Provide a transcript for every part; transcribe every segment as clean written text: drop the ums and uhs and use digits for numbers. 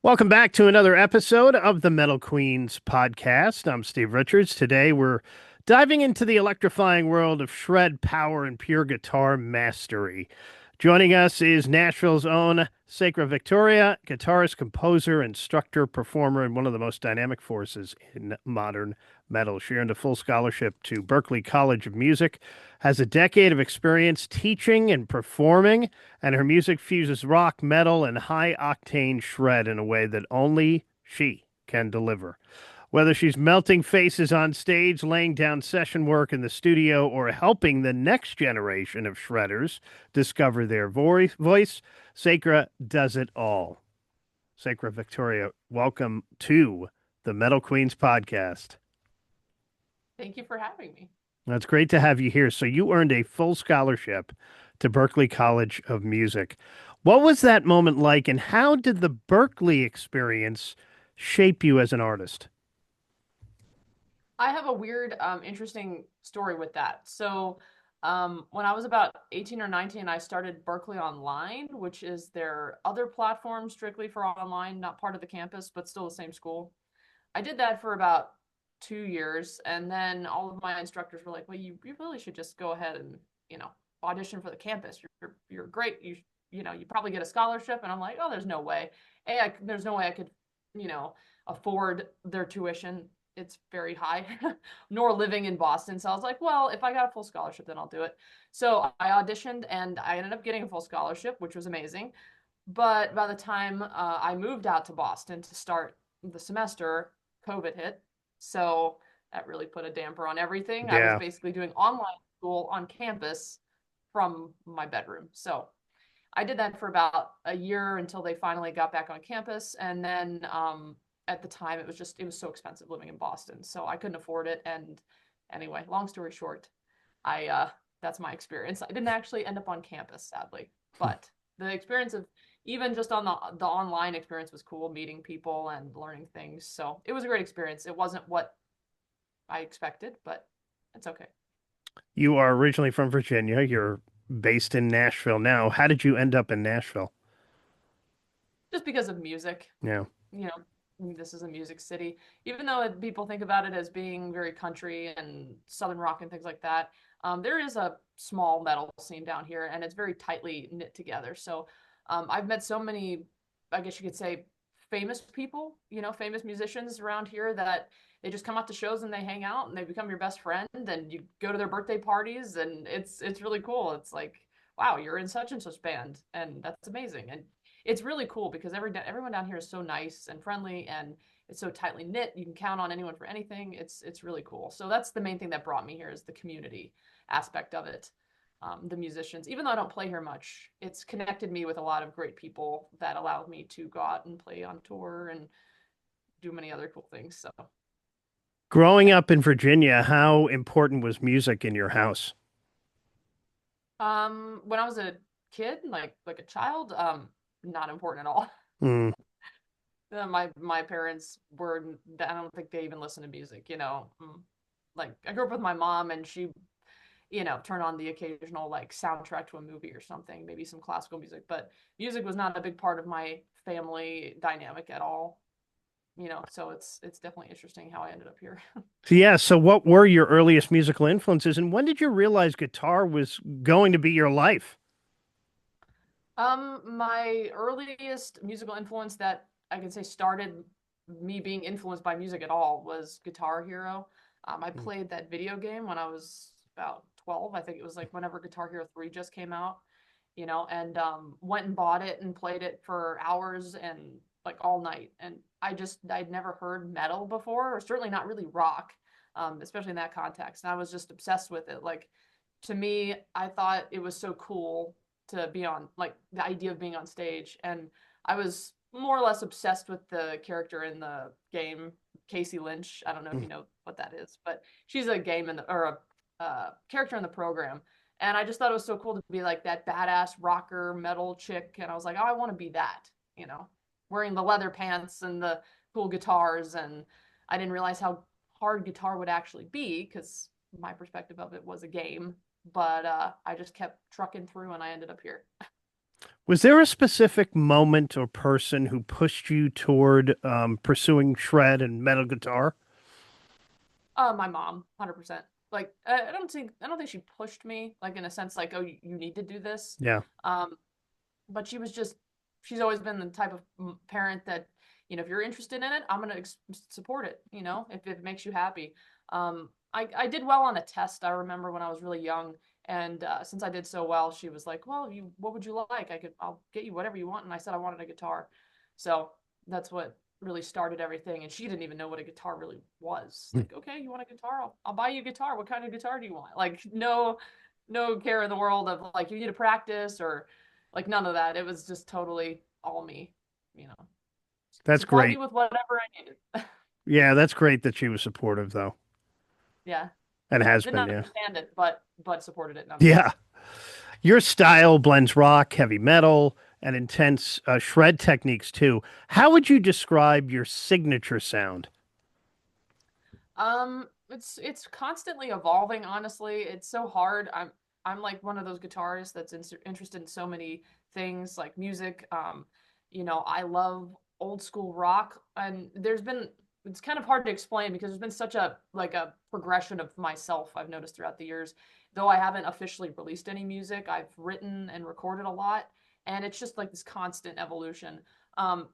Welcome back to another episode of the Metal Queens podcast. I'm Steve Richards. Today we're diving into the electrifying world of shred power and pure guitar mastery. Joining us is Nashville's own Sacra Victoria, guitarist, composer, instructor, performer, and one of the most dynamic forces in modern metal. She earned a full scholarship to Berklee College of Music, has a decade of experience teaching and performing, and her music fuses rock, metal, and high octane shred in a way that only she can deliver. Whether she's melting faces on stage, laying down session work in the studio, or helping the next generation of shredders discover their voice, Sacra does it all. Sacra Victoria, welcome to the Metal Queens podcast. Thank you for having me. It's great to have you here. So, you earned a full scholarship to Berklee College of Music. What was that moment like, and how did the Berklee experience shape you as an artist? I have a weird, interesting story with that. When I was about 18 or 19, I started Berklee Online, which is their other platform strictly for online, not part of the campus, but still the same school. I did that for about 2 years, and then all of my instructors were like, "Well, you really should just go ahead and audition for the campus. You're great. You probably get a scholarship." And I'm like, "Oh, there's no way. There's no way I could, you know, afford their tuition. It's very high, nor living in Boston." So I was like, "Well, if I got a full scholarship, then I'll do it." So I auditioned, and I ended up getting a full scholarship, which was amazing. But by the time I moved out to Boston to start the semester, COVID hit. So that really put a damper on everything. I was Yeah. basically doing online school on campus from my bedroom. So I did that for about a year until they finally got back on campus. And then at the time, it was so expensive living in Boston. So I couldn't afford it. And anyway, long story short, that's my experience. I didn't actually end up on campus, sadly, but the experience of even just on the online experience was cool, meeting people and learning things. So it was a great experience. It wasn't what I expected, but it's okay. You are originally from Virginia. You're based in Nashville now. How did you end up in Nashville? Just because of music, Yeah. you know, this is a music city. Even though people think about it as being very country and southern rock and things like that, there is a small metal scene down here, and it's very tightly knit together. So I've met so many, I guess you could say, famous people, famous musicians around here that they just come out to shows and they hang out and they become your best friend, and you go to their birthday parties, and it's really cool. It's like, wow, you're in such and such band, and that's amazing. And it's really cool because everyone down here is so nice and friendly, and it's so tightly knit. You can count on anyone for anything. It's really cool. So that's the main thing that brought me here, is the community aspect of it. The musicians, even though I don't play here much, it's connected me with a lot of great people that allowed me to go out and play on tour and do many other cool things. So Growing yeah. up in Virginia, how important was music in your house? When I was a kid, like a child, not important at all. Mm. My parents were, I don't think they even listen to music, Like, I grew up with my mom, and she, turned on the occasional like soundtrack to a movie or something, maybe some classical music, but music was not a big part of my family dynamic at all. So it's definitely interesting how I ended up here. So, yeah. So, what were your earliest musical influences, and when did you realize guitar was going to be your life? My earliest musical influence that I can say started me being influenced by music at all was Guitar Hero. I played that video game when I was about 12. I think it was like whenever Guitar Hero 3 just came out, and went and bought it and played it for hours and like all night. And I'd never heard metal before, or certainly not really rock, especially in that context. And I was just obsessed with it. Like, to me, I thought it was so cool to be on, like, the idea of being on stage. And I was more or less obsessed with the character in the game, Casey Lynch. I don't know if you know what that is, but she's a game in the, or a character in the program. And I just thought it was so cool to be like that badass rocker metal chick. And I was like, oh, I want to be that, wearing the leather pants and the cool guitars. And I didn't realize how hard guitar would actually be, because my perspective of it was a game. But I just kept trucking through, and I ended up here. Was there a specific moment or person who pushed you toward pursuing shred and metal guitar? My mom, 100%. Like, I don't think she pushed me, like, in a sense, like, oh, you need to do this. Yeah. Um, but she's always been the type of parent that, if you're interested in it, I'm gonna support it, if it makes you happy. I did well on a test, I remember when I was really young, and since I did so well, she was like, well, what would you like? I'll get you whatever you want. And I said I wanted a guitar. So that's what really started everything. And she didn't even know what a guitar really was. Like, okay, you want a guitar? I'll buy you a guitar. What kind of guitar do you want? Like, no care in the world of like you need to practice or like none of that. It was just totally all me, you know. That's Support me great. with whatever I needed. Yeah, that's great that she was supportive though, Yeah. and has Didn't been, yeah. understand it, but supported it Yeah. nonetheless. Your style blends rock, heavy metal, and intense shred techniques too. How would you describe your signature sound? It's constantly evolving, honestly. It's so hard. I'm like one of those guitarists that's interested in so many things like music. I love old school rock, and it's kind of hard to explain because there's been such a progression of myself I've noticed throughout the years. Though I haven't officially released any music, I've written and recorded a lot, and it's just like this constant evolution.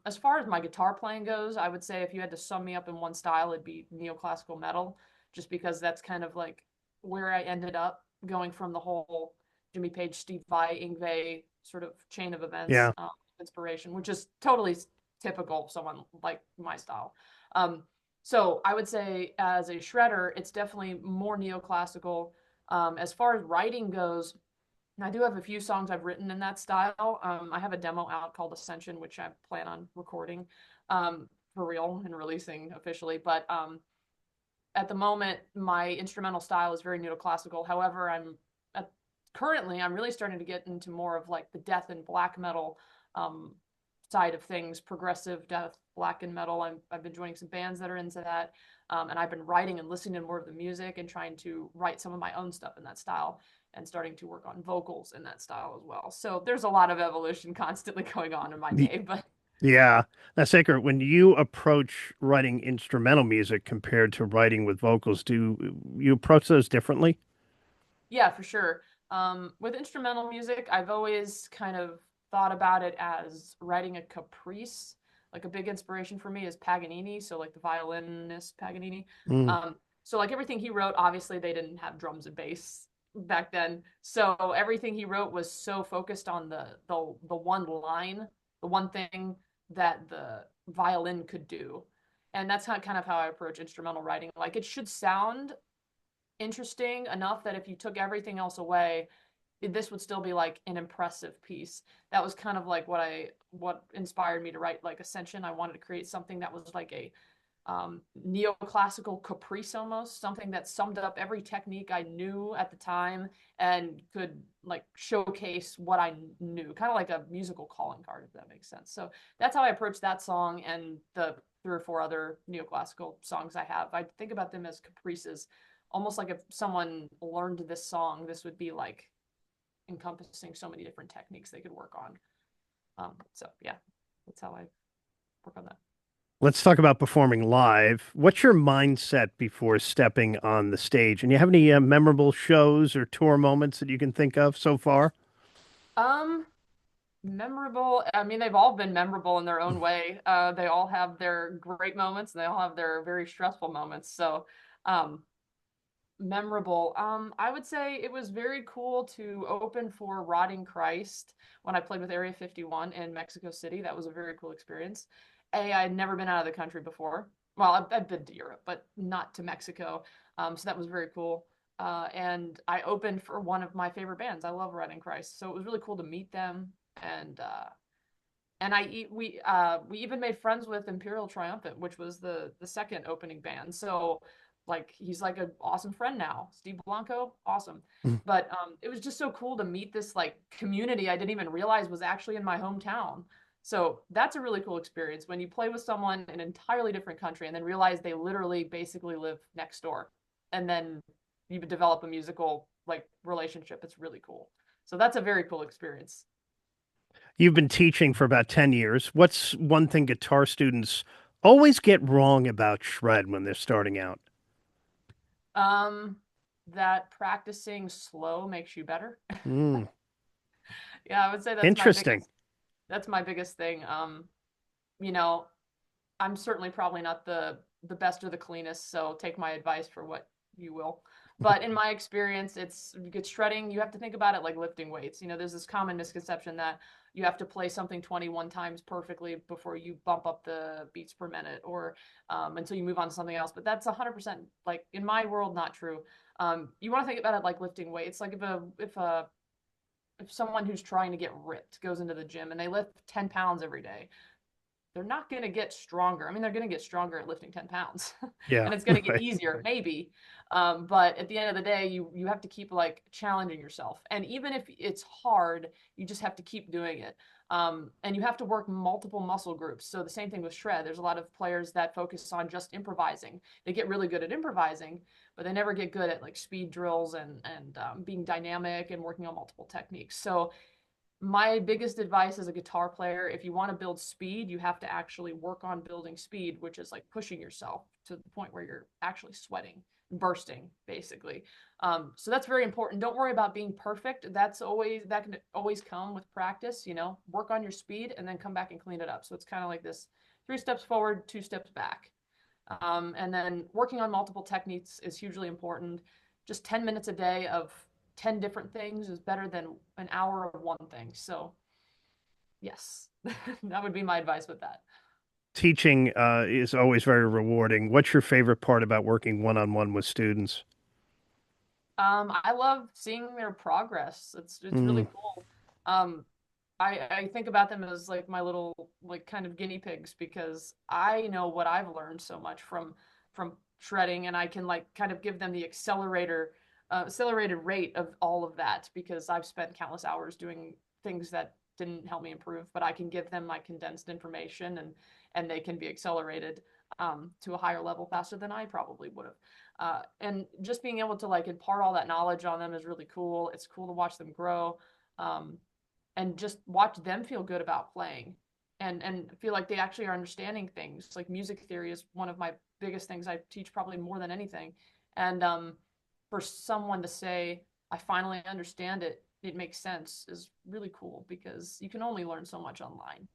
As far as my guitar playing goes, I would say if you had to sum me up in one style, it'd be neoclassical metal, just because that's kind of like where I ended up going from the whole Jimmy Page, Steve Vai, Yngwie sort of chain of events, Yeah. inspiration, which is totally typical of someone like my style. Um, so I would say as a shredder, it's definitely more neoclassical. As far as writing goes, I do have a few songs I've written in that style. I have a demo out called Ascension, which I plan on recording for real and releasing officially. But at the moment, my instrumental style is very neoclassical. However, at, currently I'm really starting to get into more of like the death and black metal um, side of things, progressive death, black and metal. I've been joining some bands that are into that, and I've been writing and listening to more of the music and trying to write some of my own stuff in that style and starting to work on vocals in that style as well. So there's a lot of evolution constantly going on in my Y- day, but Yeah. Now, Sacred, when you approach writing instrumental music compared to writing with vocals, do you approach those differently? yeah, for sure. With instrumental music, I've always kind of thought about it as writing a caprice. Like a big inspiration for me is Paganini, so like the violinist Paganini. Mm. So like everything he wrote, obviously they didn't have drums and bass back then. So everything he wrote was so focused on the one line, the one thing that the violin could do. And that's kind of how I approach instrumental writing. Like it should sound interesting enough that if you took everything else away, this would still be like an impressive piece. That was kind of like what inspired me to write like Ascension. I wanted to create something that was like a neoclassical caprice almost, something that summed up every technique I knew at the time and could like showcase what I knew, kind of like a musical calling card, if that makes sense. So that's how I approached that song and the three or four other neoclassical songs I have. I think about them as caprices, almost like if someone learned this song, this would be like encompassing so many different techniques they could work on. So yeah, that's how I work on that. Let's talk about performing live. What's your mindset before stepping on the stage? And you have any memorable shows or tour moments that you can think of so far? Um, Memorable. I mean, they've all been memorable in their own way. They all have their great moments and they all have their very stressful moments. So, um, memorable. I would say it was very cool to open for Rotting Christ when I played with Area 51 in Mexico City. That was a very cool experience. I had never been out of the country before. Well, I've been to Europe, but not to Mexico. So that was very cool. And I opened for one of my favorite bands. I love Rotting Christ, so it was really cool to meet them and we even made friends with Imperial Triumphant, which was the second opening band. So like he's like an awesome friend now. Steve Blanco, awesome. Mm. But it was just so cool to meet this like community I didn't even realize was actually in my hometown. So that's a really cool experience when you play with someone in an entirely different country and then realize they literally basically live next door. And then you develop a musical like relationship. It's really cool. So that's a very cool experience. You've been teaching for about 10 years. What's one thing guitar students always get wrong about shred when they're starting out? Um, that practicing slow makes you better. Mm, Yeah, I would say interesting. that's my biggest thing. You know, I'm certainly probably not the best or the cleanest, so take my advice for what you will. But in my experience, it's good shredding. You have to think about it like lifting weights. There's this common misconception that you have to play something 21 times perfectly before you bump up the beats per minute or until you move on to something else. But that's 100% like in my world not true. You want to think about it like lifting weights. Like if someone who's trying to get ripped goes into the gym and they lift 10 pounds every day, they're not going to get stronger. I mean, they're going to get stronger at lifting 10 pounds Yeah, and it's going to get right. easier, maybe. But at the end of the day, you have to keep like challenging yourself. And even if it's hard, you just have to keep doing it. And you have to work multiple muscle groups. So the same thing with shred. There's a lot of players that focus on just improvising. They get really good at improvising, but they never get good at like speed drills and being dynamic and working on multiple techniques. So my biggest advice as a guitar player, if you want to build speed, you have to actually work on building speed, which is like pushing yourself to the point where you're actually sweating, bursting, basically. So that's very important. Don't worry about being perfect. That can always come with practice. Work on your speed and then come back and clean it up. So it's kind of like this 3 steps forward, 2 steps back. And then working on multiple techniques is hugely important. Just 10 minutes a day of 10 different things is better than an hour of one thing. So, yes, that would be my advice with that. Teaching is always very rewarding. What's your favorite part about working one-on-one with students? I love seeing their progress. It's Mm, really cool. Um, I think about them as like my little like kind of guinea pigs because I know what I've learned so much from shredding and I can like kind of give them the accelerated rate of all of that because I've spent countless hours doing things that didn't help me improve, but I can give them my condensed information and they can be accelerated to a higher level faster than I probably would have. And just being able to like impart all that knowledge on them is really cool. It's cool to watch them grow. Um, and just watch them feel good about playing and feel like they actually are understanding things. Like music theory is one of my biggest things I teach probably more than anything. And for someone to say, I finally understand it, it makes sense is really cool because you can only learn so much online.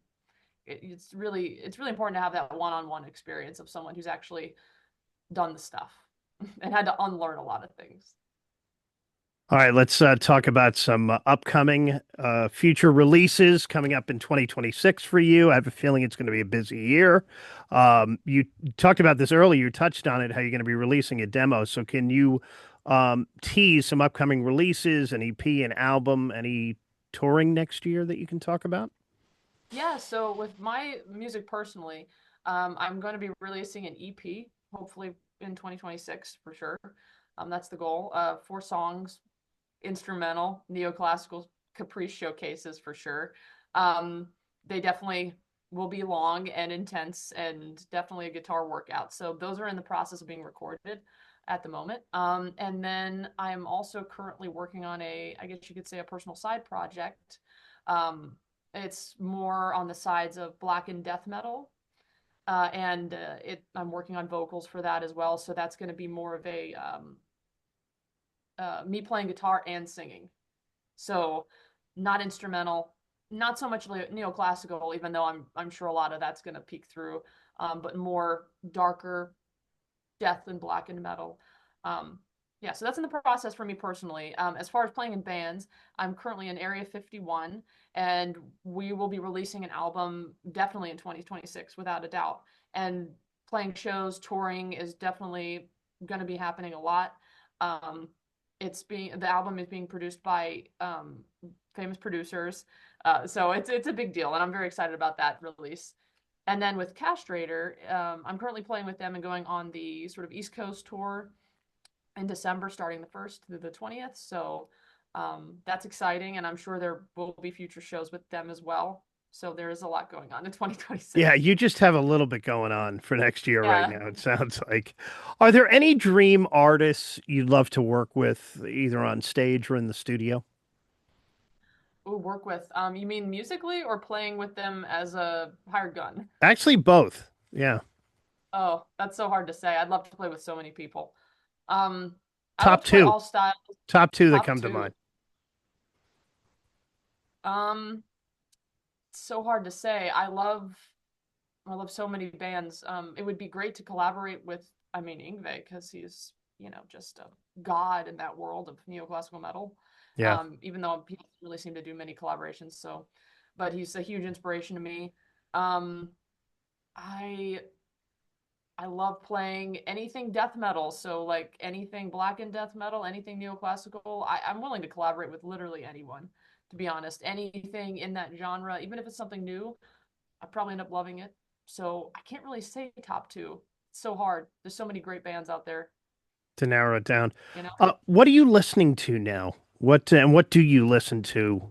It's really important to have that one-on-one experience of someone who's actually done the stuff and had to unlearn a lot of things. all right, let's talk about some upcoming future releases coming up in 2026 for you. I have a feeling it's going to be a busy year. You talked about this earlier, you touched on it, how you're going to be releasing a demo. So, can you tease some upcoming releases, an EP, an album, any touring next year that you can talk about? Yeah, so with my music personally, I'm going to be releasing an EP, hopefully in 2026 for sure. That's the goal. 4 songs, instrumental, neoclassical caprice showcases for sure. Um, they definitely will be long and intense and definitely a guitar workout. So those are in the process of being recorded at the moment. And then I'm also currently working on I guess you could say, a personal side project. Um, it's more on the sides of black and death metal. I'm working on vocals for that as well. So that's going to be more of me playing guitar and singing. So not instrumental, not so much neoclassical, even though I'm sure a lot of that's going to peek through, but more darker death and black and metal. Um, yeah, so that's in the process for me personally. As far as playing in bands, I'm currently in Area 51, and we will be releasing an album definitely in 2026, without a doubt. And playing shows, touring is definitely going to be happening a lot. Um, the album is being produced by famous producers, so it's a big deal, and I'm very excited about that release. And then with Castrator, I'm currently playing with them and going on the sort of East Coast tour in December, starting the 1st through the 20th. So that's exciting, and I'm sure there will be future shows with them as well. So there is a lot going on in Yeah, 2026. you just have a little bit going on for next year right Yeah. now, it sounds like. Are there any dream artists you'd love to work with, either on stage or in the studio? Ooh, work with. You mean musically or playing with them as a hired gun? Actually, both. Yeah. Oh, that's so hard to say. I'd love to play with so many people. Um, I love Top to play two. all styles. Top two that Top come to two. mind. Um, so hard to say. I love so many bands. It would be great to collaborate with, I mean, Yngwie, because he's, just a god in that world of neoclassical metal. Yeah. Even though people don't really seem to do many collaborations, so, but he's a huge inspiration to me. Um, I I love playing anything death metal, so like anything black and death metal, anything neoclassical. I'm willing to collaborate with literally anyone, to be honest. Anything in that genre, even if it's something new, I probably end up loving it. So I can't really say top two. It's so hard. There's so many great bands out there, To narrow it down. you know. What are you listening to now? What do you listen to?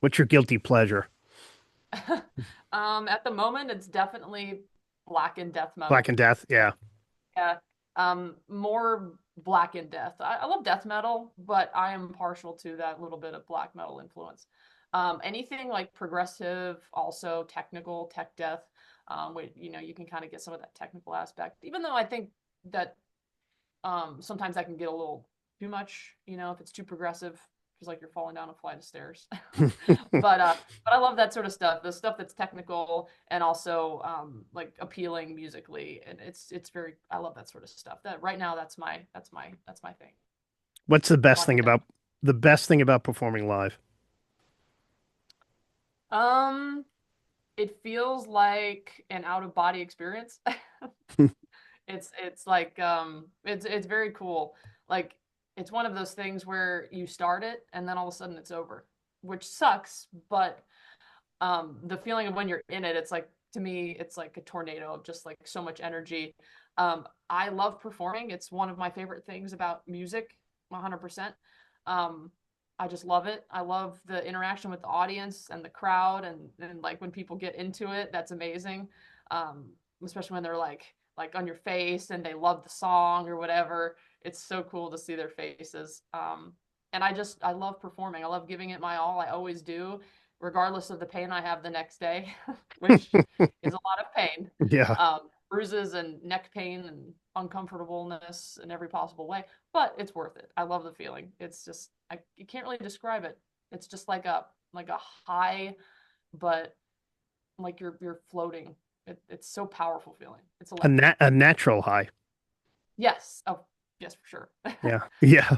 What's your guilty pleasure? At the moment, it's definitely black and death Black metal. and Death. Yeah. Yeah. More black and death. I love death metal, but I am partial to that little bit of black metal influence. Anything like progressive, also technical, tech death, you can kind of get some of that technical aspect. Even though I think that sometimes that can get a little too much, if it's too progressive, feels like you're falling down a flight of stairs. But I love that sort of stuff, the stuff that's technical and also like appealing musically, and it's very I love that sort of stuff. That right now that's my thing. What's Black and death. the best thing about performing live? Um, it feels like an out of body experience. It's like it's very cool. Like it's one of those things where you start it and then all of a sudden it's over, which sucks, but the feeling of when you're in it, it's like to me, it's like a tornado of just like so much energy. I love performing. It's one of my favorite things about music, 100%. Um, I just love it. I love the interaction with the audience and the crowd, and like when people get into it, that's amazing. Um, Especially when they're like on your face and they love the song or whatever. It's so cool to see their faces. And I love performing. I love giving it my all. I always do, regardless of the pain I have the next day, which is a lot of pain. Yeah. Bruises and neck pain and uncomfortableness in every possible way, but it's worth it. I love the feeling. It's just you can't really describe it. It's just like a high, but like you're floating. It's so powerful feeling. It's electric. A natural high. Yes. Oh, yes, for sure. Yeah. Yeah.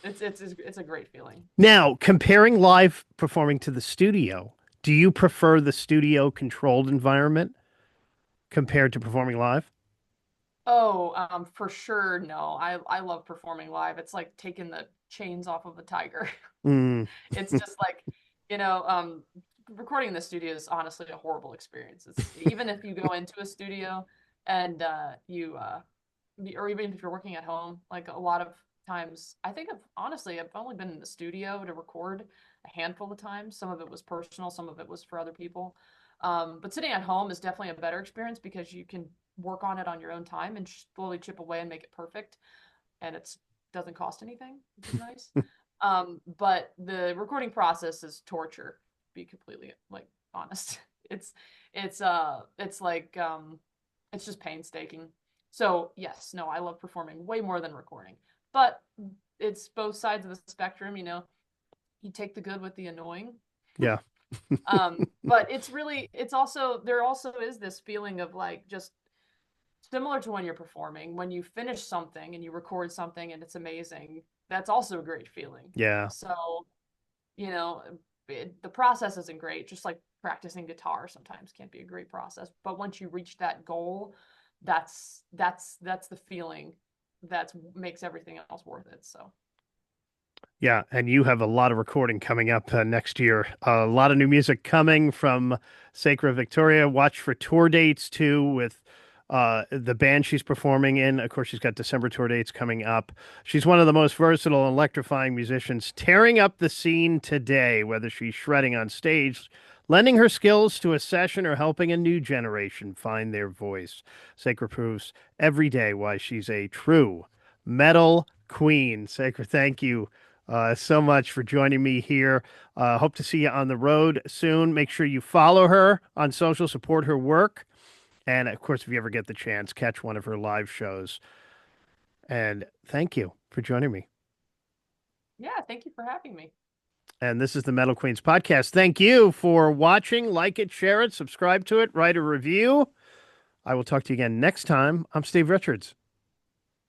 it's it's a great feeling. Now, comparing live performing to the studio, do you prefer the studio controlled environment compared to performing live? Oh, for sure. No, I love performing live. It's like taking the chains off of a tiger. Mm. It's just like, you know, um, recording in the studio is honestly a horrible experience. It's even if you go into a studio and or even if you're working at home, like a lot of times, I think I've only been in the studio to record a handful of times. Some of it was personal, some of it was for other people. But sitting at home is definitely a better experience because you can work on it on your own time and slowly chip away and make it perfect. And it doesn't cost anything, which is nice. But the recording process is torture, to be completely like honest. It's it's like it's just painstaking. So yes, no, I love performing way more than recording. But it's both sides of the spectrum, you take the good with the annoying. Yeah. But it's also there also is this feeling of like just similar to when you're performing, when you finish something and you record something and it's amazing, that's also a great feeling. Yeah. So, you know, the process isn't great, just like practicing guitar sometimes can't be a great process. But once you reach that goal, that's the feeling that makes everything else worth it. So, Yeah, and you have a lot of recording coming up next year. A lot of new music coming from Sacra Victoria. Watch for tour dates too with the band she's performing in. Of course, she's got December tour dates coming up. She's one of the most versatile and electrifying musicians, tearing up the scene today, whether she's shredding on stage, lending her skills to a session, or helping a new generation find their voice. Sacra proves every day why she's a true metal queen. Sacra, thank you so much for joining me here. Hope to see you on the road soon. Make sure you follow her on social, support her work. And of course, if you ever get the chance, catch one of her live shows. And thank you for joining me. Yeah, thank you for having me. And this is the Metal Queens podcast. Thank you for watching. Like it, share it, subscribe to it, write a review. I will talk to you again next time. I'm Steve Richards.